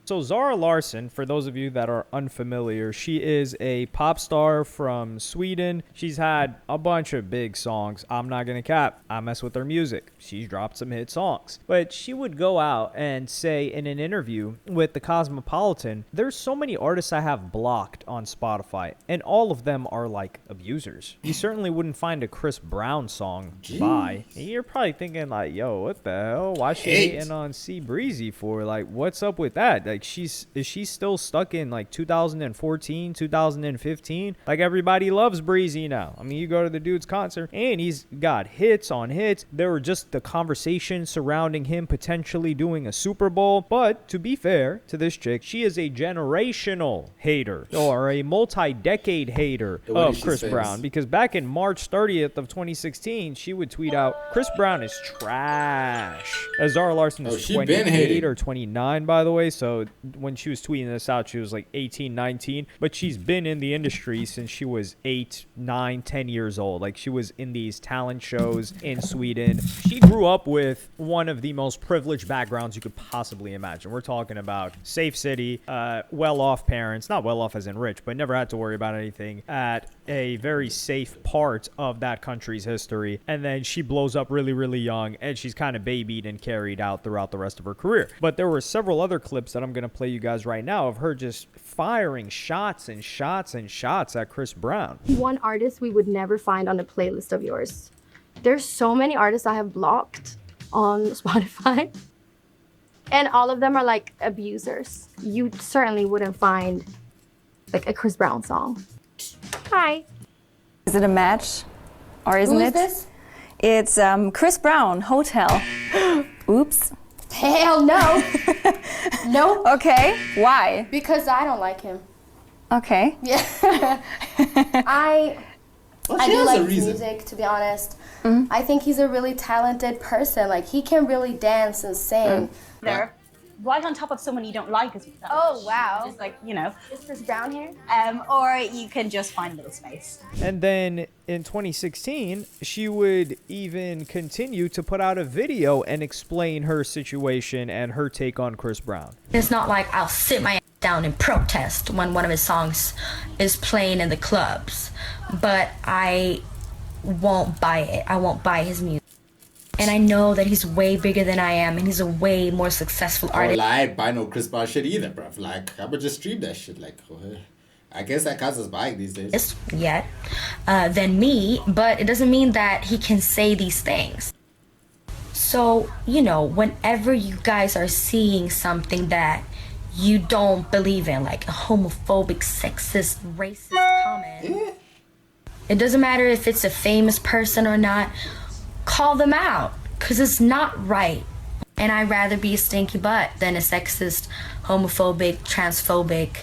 So Zara Larsson, for those of you that are unfamiliar, she is a pop star from Sweden. She's had a bunch of big songs. I'm not gonna cap. I mess with her music. She's dropped some hit songs. But she would go out and say in an interview with the Cosmopolitan, there's so many artists I have blocked on Spotify, and all of them are like abusers. You certainly wouldn't find a Chris Brown song by. And you're probably thinking like, yo, what the hell? Why is she hating on C Breezy for? Like, what's up with that? Like, is she still stuck in like 2014, 2015? Like, everybody loves Breezy now. I mean, you go to the dude's concert and he's got hits on hits. There were just the conversation surrounding him potentially doing a Super Bowl. But to be fair to this chick, she is a generational hater or a multi-decade hater of Chris Brown, because back in March 30th of 2016, she would tweet out, Chris Brown is trash. Zara Larsson is 28 or 29, by the way, so when she was tweeting this out, she was like 18, 19, but she's been in the industry since she was 8, 9, 10 years old. Like, she was in these talent shows in Sweden. She grew up with one of the most privileged backgrounds you could possibly imagine. We're talking about safe city, well-off parents, not well-off as in rich, but never had to worry about anything at a very safe part of that country's history. And then she blows up really, really young, and she's kind of babied and carried out throughout the rest of her career. But there were several other clips that I'm going to play you guys right now of her just firing shots and shots and shots at Chris Brown. One artist we would never find on a playlist of yours. There's so many artists I have blocked on Spotify, and all of them are like abusers. You certainly wouldn't find like a Chris Brown song. Hi. Is it a match or isn't it? Who is this? It's Chris Brown, Hotel. Oops. Hell no. Nope. Okay, why? Because I don't like him. Okay. Yeah. I do like his music, to be honest. I think he's a really talented person. Like, he can really dance and sing. There, right on top of someone you don't like as much. Oh, wow. Just like, you know. Is Chris Brown here? Or you can just find a little space. And then in 2016, she would even continue to put out a video and explain her situation and her take on Chris Brown. It's not like I'll sit my ass down and protest when one of his songs is playing in the clubs, but I won't buy it. I won't buy his music. And I know that he's way bigger than I am, and he's a way more successful artist. I ain't buy no Chris Brown shit either, bruv. Like, I would just stream that shit. Like, I guess that counts as buying these days. Yet, than me, but it doesn't mean that he can say these things. So, you know, whenever you guys are seeing something that you don't believe in, like a homophobic, sexist, racist comment, it doesn't matter if it's a famous person or not, call them out, because it's not right. And I'd rather be a stinky butt than a sexist, homophobic, transphobic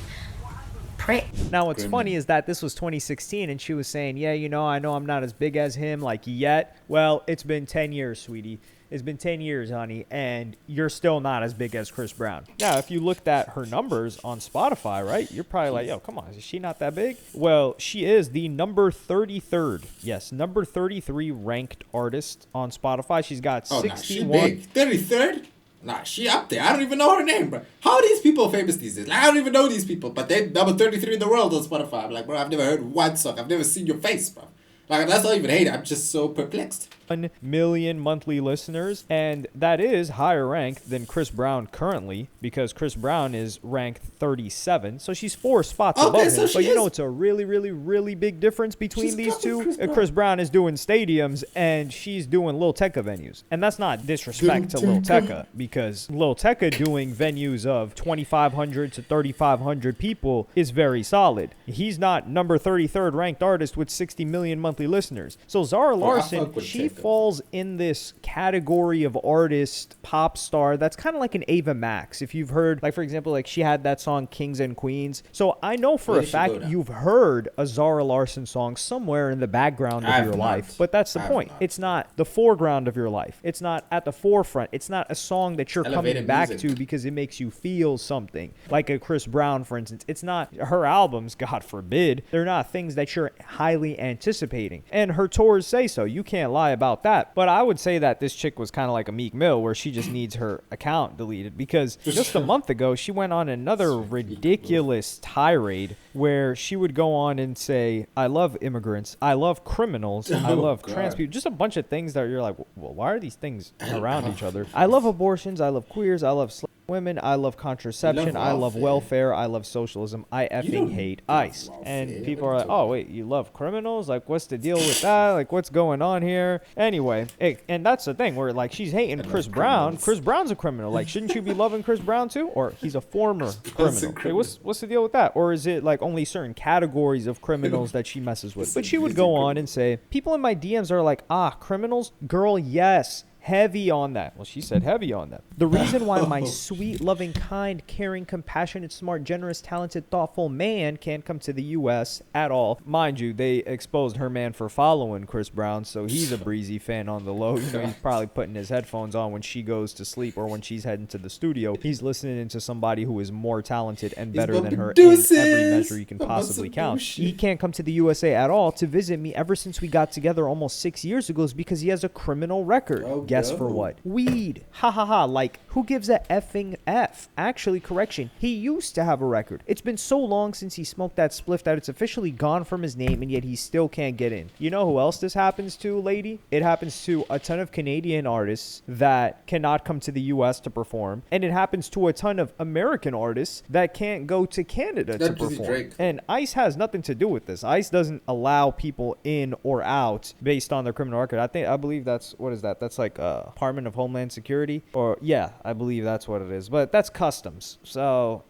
prick. Now, what's funny is that this was 2016, and she was saying, yeah, you know I'm not as big as him, like, yet. Well, it's been 10 years, sweetie. It's been 10 years, honey, and you're still not as big as Chris Brown. Now, if you looked at her numbers on Spotify, right, you're probably like, yo, come on, is she not that big? Well, she is the number 33rd. Yes, number 33 ranked artist on Spotify. She's got 61. Nah, she big. 33rd? Nah, she up there. I don't even know her name, bro. How are these people famous these days? Like, I don't even know these people, but they're number 33 in the world on Spotify. I'm like, bro, I've never heard one song. I've never seen your face, bro. Like, that's not even hate. I'm just so perplexed. 1 million monthly listeners, and that is higher ranked than Chris Brown currently, because Chris Brown is ranked 37, so she's 4 spots above him. But you know, it's a really, really, really big difference between these two. Chris Brown is doing stadiums, and she's doing Lil Tecca venues, and that's not disrespect to Lil Tecca, because Lil Tecca doing venues of 2,500 to 3,500 people is very solid. He's not number 33rd ranked artist with 60 million monthly listeners. So Zara Larsson, she falls in this category of artist, pop star, that's kind of like an Ava Max. If you've heard, like, for example, like, she had that song Kings and Queens. So I know for a fact you've heard a Zara Larsson song somewhere in the background of your life, but that's the point. It's not the foreground of your life. It's not at the forefront. It's not a song that you're coming back to because it makes you feel something, like a Chris Brown, for instance. It's not her albums, God forbid. They're not things that you're highly anticipating, and her tours say so. You can't lie about about that. But I would say that this chick was kind of like a Meek Mill, where she just needs her account deleted, because just a month ago she went on another ridiculous tirade where she would go on and say, I love immigrants, I love criminals, I love trans people, just a bunch of things that you're like, well, why are these things around each other? I love abortions, I love queers, I love women, I love contraception, I love welfare, I love socialism, I effing hate ICE. And people are like, oh wait, you love criminals? Like, what's the deal with that? Like, what's going on here? Anyway, and that's the thing where like she's hating Chris Brown. Chris Brown's a criminal. Like, shouldn't you be loving Chris Brown too? Or he's a former criminal. Hey, what's the deal with that? Or is it like only certain categories of criminals that she messes with? But she would go on and say, people in my DMs are like, criminals? Girl, yes. Heavy on that. Well, she said heavy on that. The reason why my sweet, loving, kind, caring, compassionate, smart, generous, talented, thoughtful man can't come to the U.S. at all. Mind you, they exposed her man for following Chris Brown, so he's a breezy fan on the low. You know, he's probably putting his headphones on when she goes to sleep or when she's heading to the studio. He's listening to somebody who is more talented and better than her in every measure you can possibly count. He can't come to the USA at all to visit me ever since we got together almost 6 years ago, is because he has a criminal record. Guess for what? Weed. Ha ha ha. Like, who gives a effing F? Actually, correction. He used to have a record. It's been so long since he smoked that spliff that it's officially gone from his name, and yet he still can't get in. You know who else this happens to, lady? It happens to a ton of Canadian artists that cannot come to the U.S. to perform, and it happens to a ton of American artists that can't go to Canada to perform. And ICE has nothing to do with this. ICE doesn't allow people in or out based on their criminal record. I believe that's, what is that? That's like Department of Homeland Security, or yeah, I believe that's what it is, but that's customs. So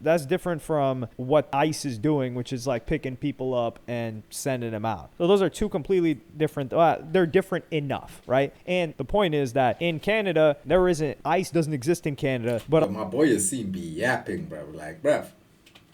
that's different from what ICE is doing, which is like picking people up and sending them out. So those are two completely different. They're different enough, right? And the point is that in Canada, ICE doesn't exist in Canada, but my boy is seen be yapping, bro. Like, bruv.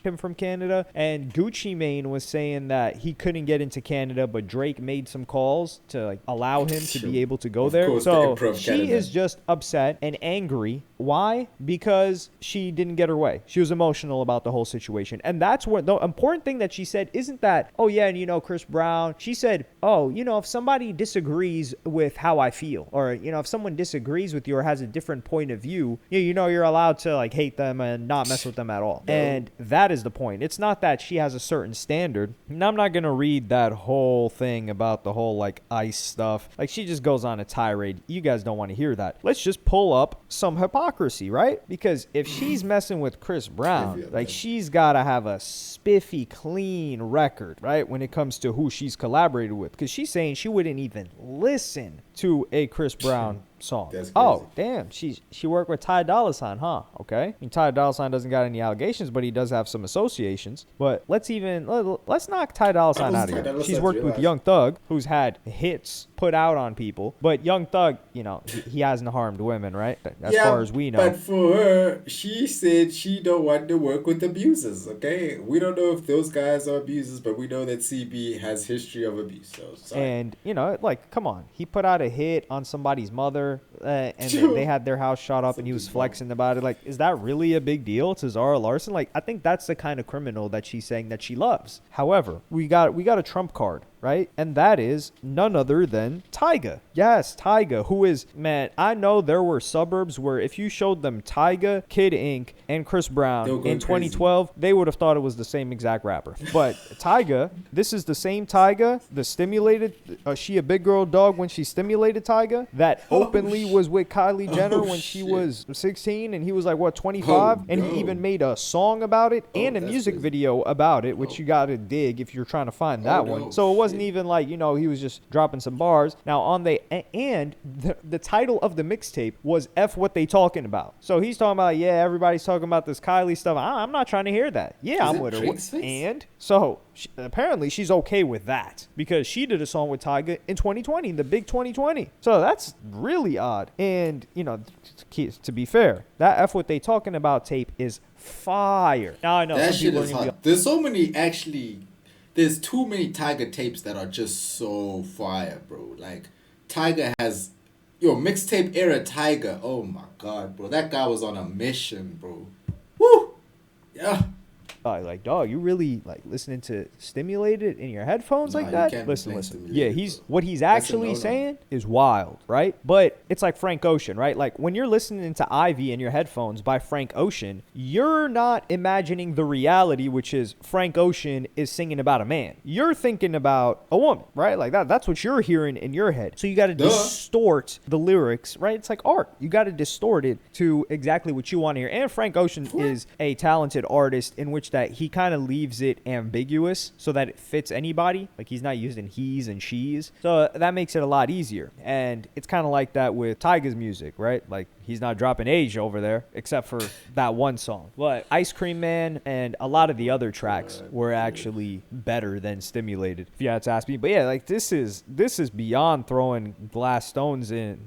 Him from Canada, and Gucci Mane was saying that he couldn't get into Canada, but Drake made some calls to like allow him to be able to go there. So she is just upset and angry. Why? Because she didn't get her way. She was emotional about the whole situation. And that's what the important thing that she said isn't that, oh yeah, and you know, Chris Brown. She said, oh, you know, if somebody disagrees with how I feel, or, you know, if someone disagrees with you or has a different point of view, you know, you're allowed to like hate them and not mess with them at all. And that is the point. It's not that she has a certain standard. And I'm not going to read that whole thing about the whole like ICE stuff. Like, she just goes on a tirade. You guys don't want to hear that. Let's just pull up some hypocrisy, right? Because if she's messing with Chris Brown, like, she's got to have a spiffy, clean record, right? When it comes to who she's collaborated with. Because she's saying she wouldn't even listen to a Chris Brown song. Oh, damn. She worked with Ty Dolla $ign, huh? Okay. I mean, Ty Dolla $ign doesn't got any allegations, but he does have some associations. But let's knock Ty Dolla $ign out of here. She's worked with Young Thug, who's had hits put out on people. But Young Thug, you know, he hasn't harmed women, right? As far as we know. But for her, she said she don't want to work with abusers, okay? We don't know if those guys are abusers, but we know that CB has history of abuse. So, and, you know, like, come on. He put out a hit on somebody's mother. And they had their house shot up, and he was flexing about it. Like, is that really a big deal to Zara Larsson? Like, I think that's the kind of criminal that she's saying that she loves. However, we got a trump card, right? And that is none other than Tyga. Yes, Tyga, who is, man, I know there were suburbs where if you showed them Tyga, Kid Ink, and Chris Brown in 2012, they would have thought it was the same exact rapper. But Tyga, this is the same Tyga, the stimulated, she a big girl dog when she stimulated Tyga, that openly was with Kylie Jenner when she was 16, and he was like, what, 25? And he even made a song about it and a music video about it, which you gotta dig if you're trying to find that one. So it wasn't even like, you know, he was just dropping some bars. Now the title of the mixtape was F What They Talking About. So he's talking about, yeah, everybody's talking about this Kylie stuff. I'm not trying to hear that. Yeah, I'm with her. And so apparently she's okay with that because she did a song with Tyga in 2020, the big 2020. So that's really odd. And, you know, to be fair, that F What They Talking About tape is fire. Now I know that shit is hot. There's so many, actually, there's too many Tyga tapes that are just so fire, bro. Like, Tyga has, mixtape era Tyga. Oh my God, bro. That guy was on a mission, bro. Woo! Yeah. Like, dog, you really like listening to Stimulated in your headphones Nah, like you that? can't be Listen, playing listen. Stimulated, Yeah, bro. what he's That's a actually no-no. saying is wild, right? But it's like Frank Ocean, right? Like when you're listening to Ivy in your headphones by Frank Ocean, you're not imagining the reality, which is Frank Ocean is singing about a man. You're thinking about a woman, right? Like that's what you're hearing in your head. So you got to distort the lyrics, right? It's like art. You got to distort it to exactly what you want to hear. And Frank Ocean is a talented artist in which that he kind of leaves it ambiguous so that it fits anybody. Like he's not using he's and she's. So that makes it a lot easier. And it's kind of like that with Tyga's music, right? Like he's not dropping age over there except for that one song. But Ice Cream Man and a lot of the other tracks were actually better than Stimulated, if you had to ask me. But yeah, like this is beyond throwing glass stones this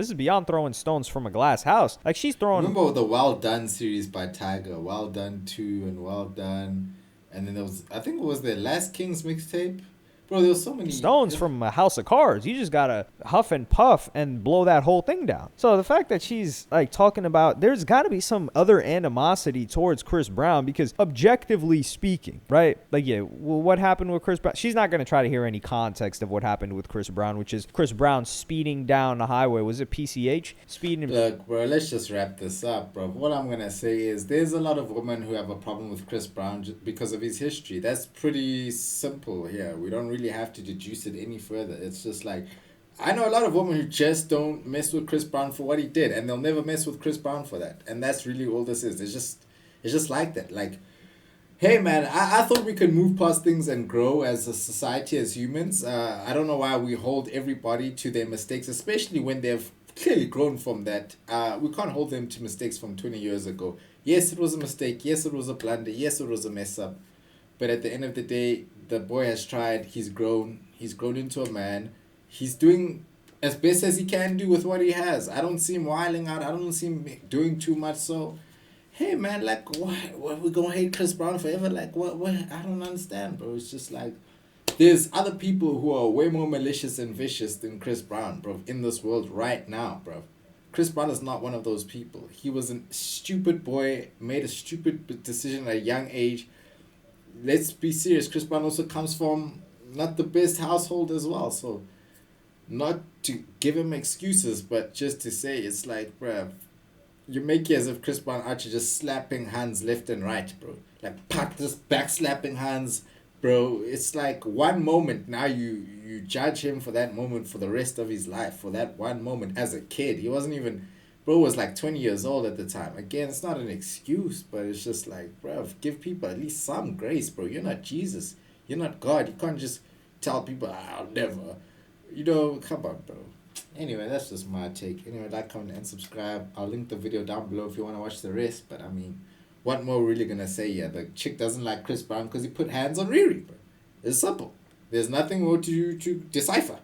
is beyond throwing stones from a glass house. Like she's throwing. Remember the Well Done series by Tiger, Well Done 2 and Well Done, and then there was, I think it was the Last Kings mixtape. Bro, there was so many stones from a house of cards. You just gotta huff and puff and blow that whole thing down. So the fact that she's like talking about, there's got to be some other animosity towards Chris Brown, because objectively speaking, right? Like, yeah, well, what happened with Chris Brown? She's not gonna try to hear any context of what happened with Chris Brown, which is Chris Brown speeding down the highway. Was it PCH speeding? Look, bro, let's just wrap this up, bro. What I'm gonna say is there's a lot of women who have a problem with Chris Brown because of his history. That's pretty simple here. We don't really have to deduce it any further. It's just like, I know a lot of women who just don't mess with Chris Brown for what he did, and they'll never mess with Chris Brown for that. And that's really all this is. It's just like that. Like, hey man, I thought we could move past things and grow as a society, as humans. I don't know why we hold everybody to their mistakes, especially when they've clearly grown from that. We can't hold them to mistakes from 20 years ago. Yes, it was a mistake. Yes, it was a blunder. Yes, it was a mess up. But at the end of the day, the boy has tried. He's grown. He's grown into a man. He's doing as best as he can do with what he has. I don't see him wilding out. I don't see him doing too much. So, hey man, like, what we gonna hate Chris Brown forever? Like, what? I don't understand, bro. It's just like, there's other people who are way more malicious and vicious than Chris Brown, bro, in this world right now, bro. Chris Brown is not one of those people. He was a stupid boy, made a stupid decision at a young age. Let's be serious. Chris Brown also comes from not the best household as well. So, not to give him excuses, but just to say, it's like, bruh, you make it as if Chris Brown actually just slapping hands left and right, bro. Like, just back slapping hands, bro. It's like one moment. Now you judge him for that moment for the rest of his life, for that one moment as a kid. He wasn't even... Bro was like 20 years old at the time. Again, it's not an excuse, but it's just like, bro, give people at least some grace, bro. You're not Jesus. You're not God. You can't just tell people, I'll never. You know, come on, bro. Anyway, that's just my take. Anyway, like, comment, and subscribe. I'll link the video down below if you want to watch the rest. But, I mean, what more really going to say here? The chick doesn't like Chris Brown because he put hands on Riri, bro. It's simple. There's nothing more to decipher.